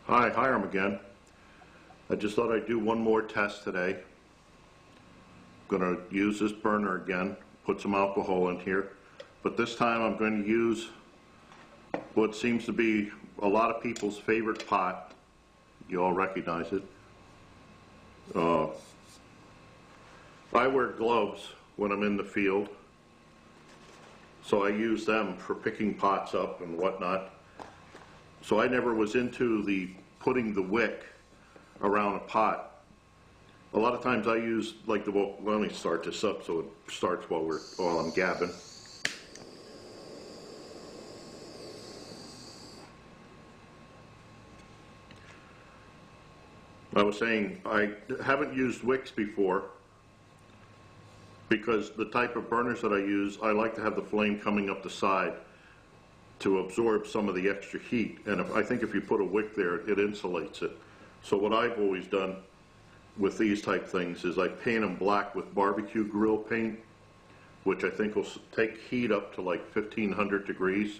Hi, Hiram again. I just thought I'd do one more test today. I'm going to use this burner again, put some alcohol in here, but this time I'm going to use what seems to be a lot of people's favorite pot. You all recognize it. I wear gloves when I'm in the field, so I use them for picking pots up and whatnot. So I never was into putting the wick around a pot. A lot of times I use let me start this up so it starts while I'm gabbing. I was saying I haven't used wicks before because the type of burners that I use, I like to have the flame coming up the side to absorb some of the extra heat, and I think if you put a wick there, it insulates it. So what I've always done with these type things is I paint them black with barbecue grill paint, which I think will take heat up to like 1500 degrees,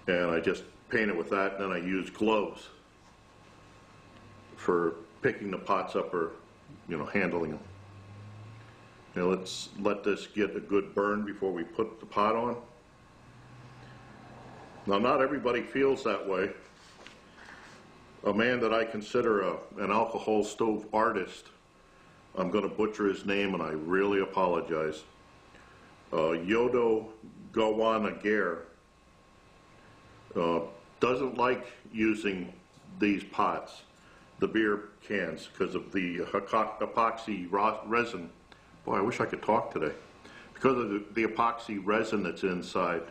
and I just paint it with that, and then I use gloves for picking the pots up or handling them. Now let's let this get a good burn before we put the pot on. Now, not everybody feels that way. A man that I consider an alcohol stove artist, I'm going to butcher his name and I really apologize. Yodo Gawanagare doesn't like using these pots, the beer cans, because of the epoxy resin. Boy, I wish I could talk today. Because of the epoxy resin that's inside.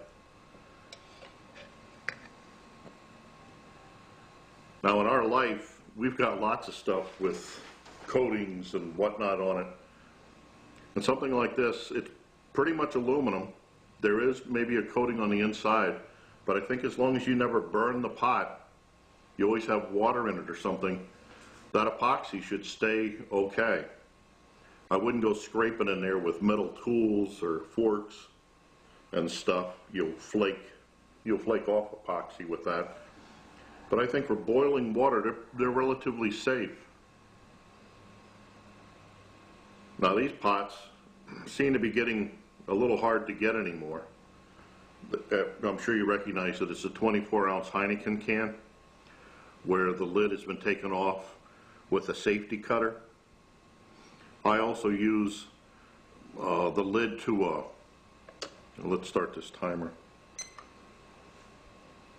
Now in our life, we've got lots of stuff with coatings and whatnot on it. And something like this, it's pretty much aluminum. There is maybe a coating on the inside, but I think as long as you never burn the pot, you always have water in it or something, that epoxy should stay okay. I wouldn't go scraping in there with metal tools or forks and stuff. You'll flake off epoxy with that. But I think for boiling water, they're relatively safe. Now these pots seem to be getting a little hard to get anymore. I'm sure you recognize that it's a 24-ounce Heineken can where the lid has been taken off with a safety cutter. I also use the lid to, let's start this timer.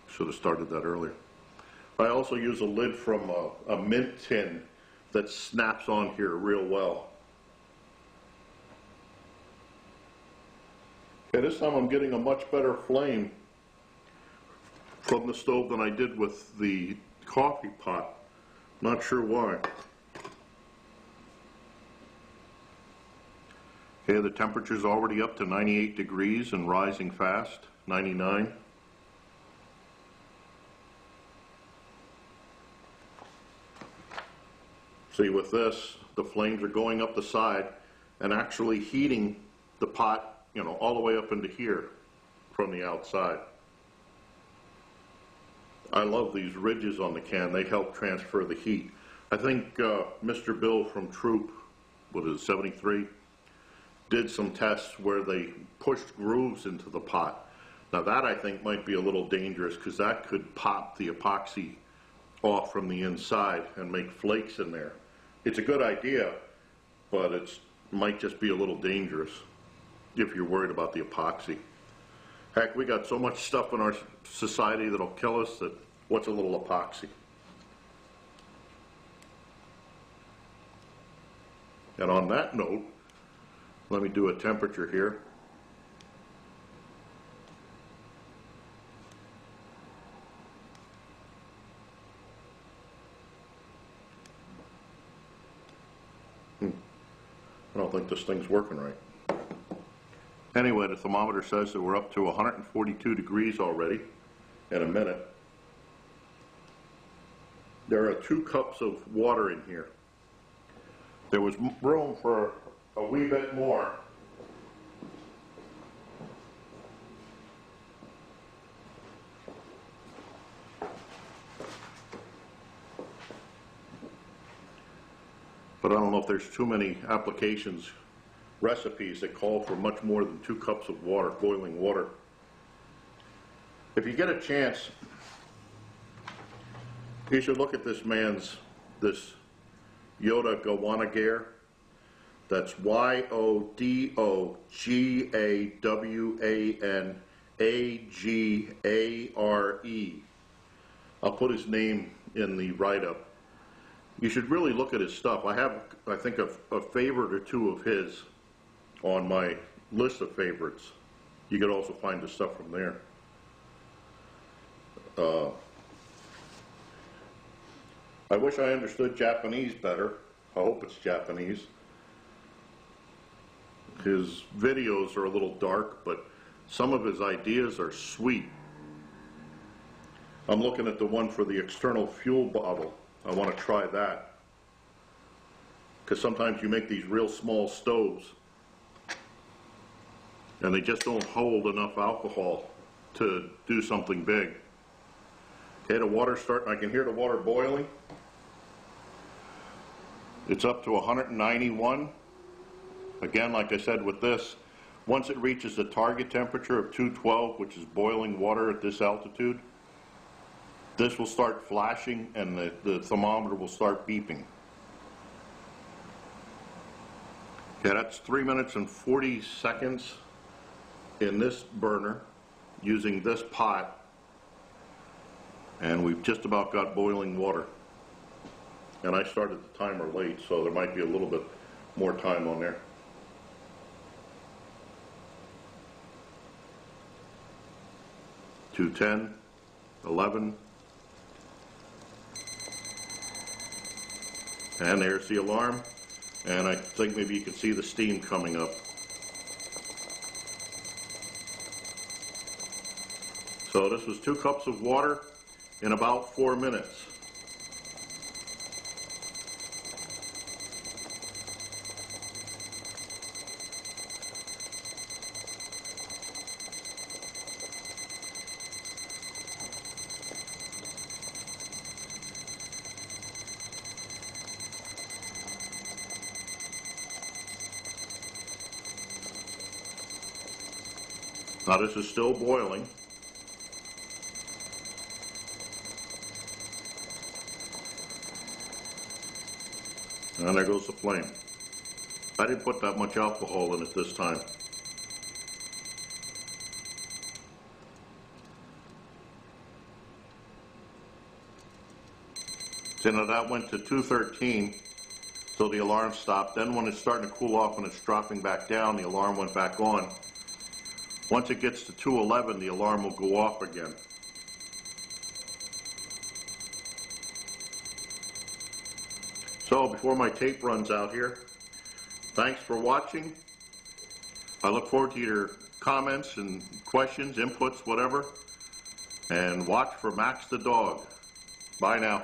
Should have started that earlier. I also use a lid from a mint tin that snaps on here real well. Okay, this time I'm getting a much better flame from the stove than I did with the coffee pot. Not sure why. Okay, the temperature's already up to 98 degrees and rising fast, 99. See, with this, the flames are going up the side and actually heating the pot, all the way up into here from the outside. I love these ridges on the can. They help transfer the heat. I think Mr. Bill from Troop, 73, did some tests where they pushed grooves into the pot. Now that I think might be a little dangerous because that could pop the epoxy off from the inside and make flakes in there. It's a good idea, but it might just be a little dangerous if you're worried about the epoxy. Heck, we got so much stuff in our society that'll kill us that what's a little epoxy? And on that note, let me do a temperature here. I don't think this thing's working right. Anyway, the thermometer says that we're up to 142 degrees already in a minute. There are 2 cups of water in here. There was room for a wee bit more. know if there's too many applications, recipes that call for much more than 2 cups of water, boiling water. If you get a chance, you should look at this this Yoda Gawanagare. That's Yodawanagare. I'll put his name in the write-up. You should really look at his stuff. I have, I think, a favorite or 2 of his on my list of favorites. You could also find the stuff from there. I wish I understood Japanese better. I hope it's Japanese. His videos are a little dark, but some of his ideas are sweet. I'm looking at the one for the external fuel bottle. I want to try that. Because sometimes you make these real small stoves and they just don't hold enough alcohol to do something big. Okay, the water's starting, I can hear the water boiling. It's up to 191. Again, like I said with this, once it reaches the target temperature of 212, which is boiling water at this altitude, this will start flashing and the thermometer will start beeping. Okay, that's 3 minutes and 40 seconds in this burner using this pot, and we've just about got boiling water. And I started the timer late, so there might be a little bit more time on there. To 10, 11, and there's the alarm, and I think maybe you can see the steam coming up. So this was 2 cups of water in about 4 minutes. Now this is still boiling. And there goes the flame. I didn't put that much alcohol in it this time. So now that went to 213, so the alarm stopped. Then when it's starting to cool off and it's dropping back down, the alarm went back on. Once it gets to 211, the alarm will go off again. So before my tape runs out here, thanks for watching. I look forward to your comments and questions, inputs, whatever. And watch for Max the dog. Bye now.